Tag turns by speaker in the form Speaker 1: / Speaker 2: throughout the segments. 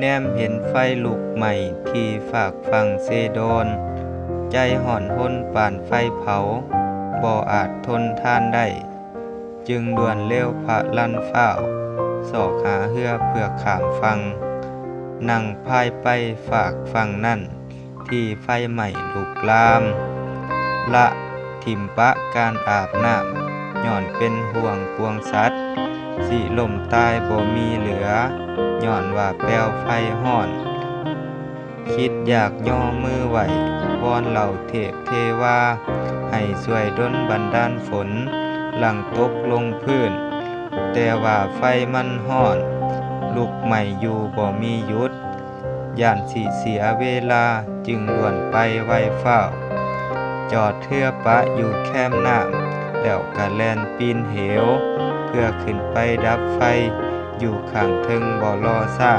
Speaker 1: นมเห็นไฟลุกใหม่ที่ฝากฟังเซโดนใจห่อนห้นปานไฟเผาบ่อาจทนทานได้จึงด่วนเร็วพะลันฟ้าวสอกหาเฮือเพื่อขามฟังนั่งพายไปฝากฟังนั่นที่ไฟใหม่ลุกลามละถิ่มปะการอาบน้ำย้อนเป็นห่วงปวงสัตว์สิล่มตายบ่มีเหลือย้อนว่าแป้วไฟห้อนคิดอยากย่อมือไหววอนเหล่าเทพเทวาให้ช่วยดลบันดาลฝนหลังตกลงพื้นแต่ว่าไฟมันห้อนลุกใหม่อยู่บ่มีหยุดย่านสิเสียเวลาจึงด่วนไปไวฟ้าวจอดเทือปะอยู่แคมน้ำแล้วกะแล่นปีนเหวเพื่อขึ้นไปดับไฟอยู่ข้างเทิงบ่รอซ่า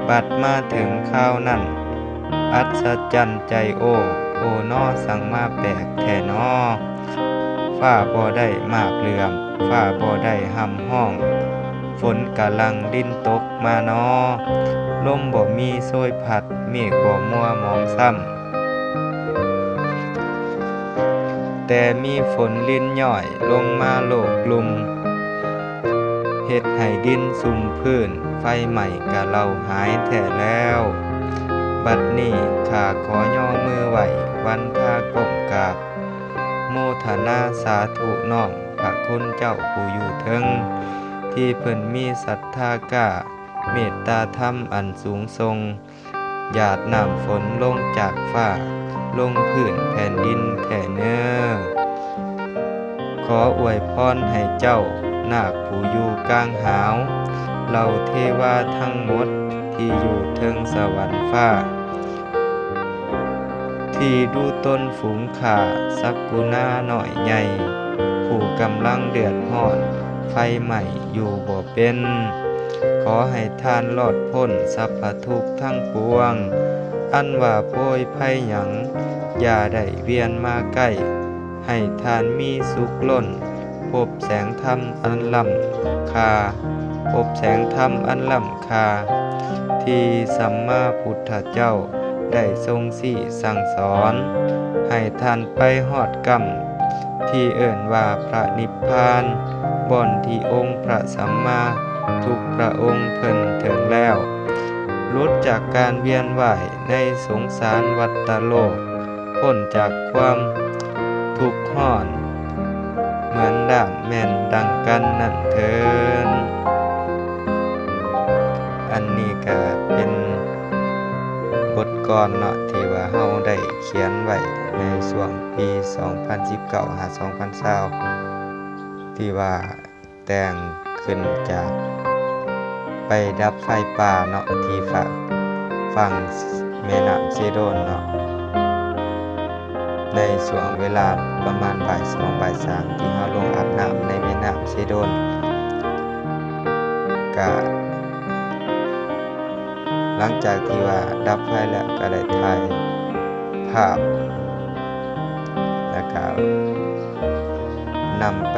Speaker 1: บัดมาถึงข้าวนั่นอัศจรรย์ใจโอน้อสั่งมาแปลกแท่น้อฟ้าบ่ได้มากเหลื่อมฟ้าบ่ได้ห่ำห้องฝนกะลังดิ้นตกมาน้อลมบ่มีโซยพัดเมฆบ่มัวมองซ้ำแต่มีฝนลิ้นย่อยลงมาโลกกลุ่มเฮ็ดให้ดินสุ่มพื้นไฟใหม่กะเล่าหายแท้แล้วบัดนี้ข้าขอย่อมือไหววันทาก้มกราบโมทนาสาธุน้อมพระคุณเจ้าผู้อยู่เทิงที่เพิ่นมีศรัทธากล้าเมตตาธรรมอันสูงทรงหยาดน้ำฝนลงจากฟ้าลงพื้นแผ่นดินแท้เน้อขออวยพรให้เจ้านาคผู้อยู่กลางหาวเหล่าเทวาทั้งหมดที่อยู่เทิงสวรรค์ฟ้าที่ดูต้นฝูงข่าสักกุณาหน่อยใหญ่ผู้กำลังเดือดร้อนไฟใหม่อยู่บ่เป็นขอให้ทานรอดพ้นสัพพทุกข์ทั้งปวงอันว่าโพยภัยหยังอย่าได้เวียนมาใกล้ให้ทานมีสุขล้นพบแสงธรรมอันล้ำค่าพบแสงธรรมอันล้ำค่าที่สัมมาพุทธเจ้าได้ทรงสี่สั่งสอนให้ท่านไปฮอดกรรมที่เอิ่นว่าพระนิพพานบ่อนที่องค์พระสัมมาทุกพระองค์เพิ่นถึงแล้วหลุดจากการเวียนว่ายในสงสารวัฏโลกพ้นจากความทุกข์ร้อนเหมือนด่างแม่นดังกันนั่นเถิดอันนี้ก็เป็นบทกลอนเนาะที่ว่าเฮาได้เขียนไว้ในช่วงปี 2019 หา 2020 ที่ว่าแต่งขึ้นจากไปดับไฟป่าเนาะที่ฝั่งแม่น้ำเซโดนเนาะในช่วงเวลาประมาณบ่าย2บ่าย3ที่เฮาลงอาบน้ำในแม่น้ำเซโดนก็หลังจากที่ว่าดับไฟแล้วก็ได้ถ่ายภาพแล้วก็นำไป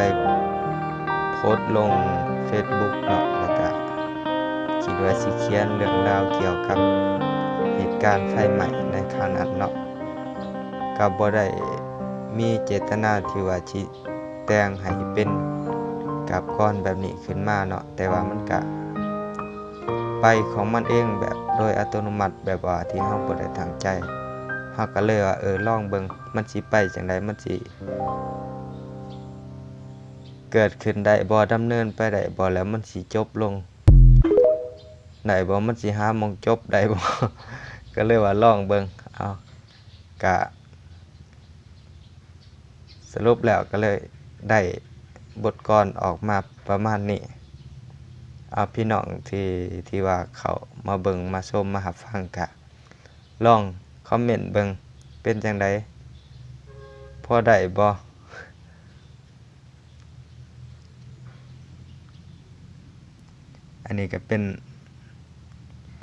Speaker 1: โพสต์ลง Facebook เนาะแล้วก็คิดว่าสิเขียนเรื่องราวเกี่ยวกับเหตุการณ์ไฟไหม้ในครั้งนั้นเนาะก็บ่ได้มีเจตนาที่ว่าสิแต่งให้เป็นกับก้อนแบบนี้ขึ้นมาเนาะแต่ว่ามันก็ไปของมันเองแบบโดยอัตโนมัติแบบว่าที่เฮาบ่ได้ตั้งใจเฮาก็เลยว่าลองเบิ่งมันสิไปจังไดมันสิเกิดขึ้นได้บ่ดำเนินไปได้บ่แล้วมันสิจบลงได้บ่มันสิหาหม้องจบได้บ่ ก็เลยว่าลองเบิ่งเอาก็สรุปแล้วก็เลยได้บทกลอนออกมาประมาณนี้เอาพี่น้องที่ว่าเขามาเบิ่งมาชมมารับฟังก็ลองคอมเมนต์เบิ่งเป็นจังไดพอได้บ่อันนี้ก็เป็น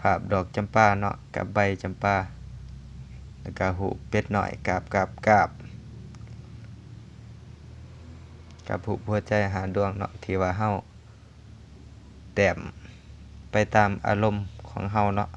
Speaker 1: ภาพดอกจำปาเนาะกับใบจำปาแล้วก็หูเป็ดน้อยกาบกับผูกหัวใจหาดวงเนาะที่ว่าเฮาแต้มไปตามอารมณ์ของ ของเฮาเนาะ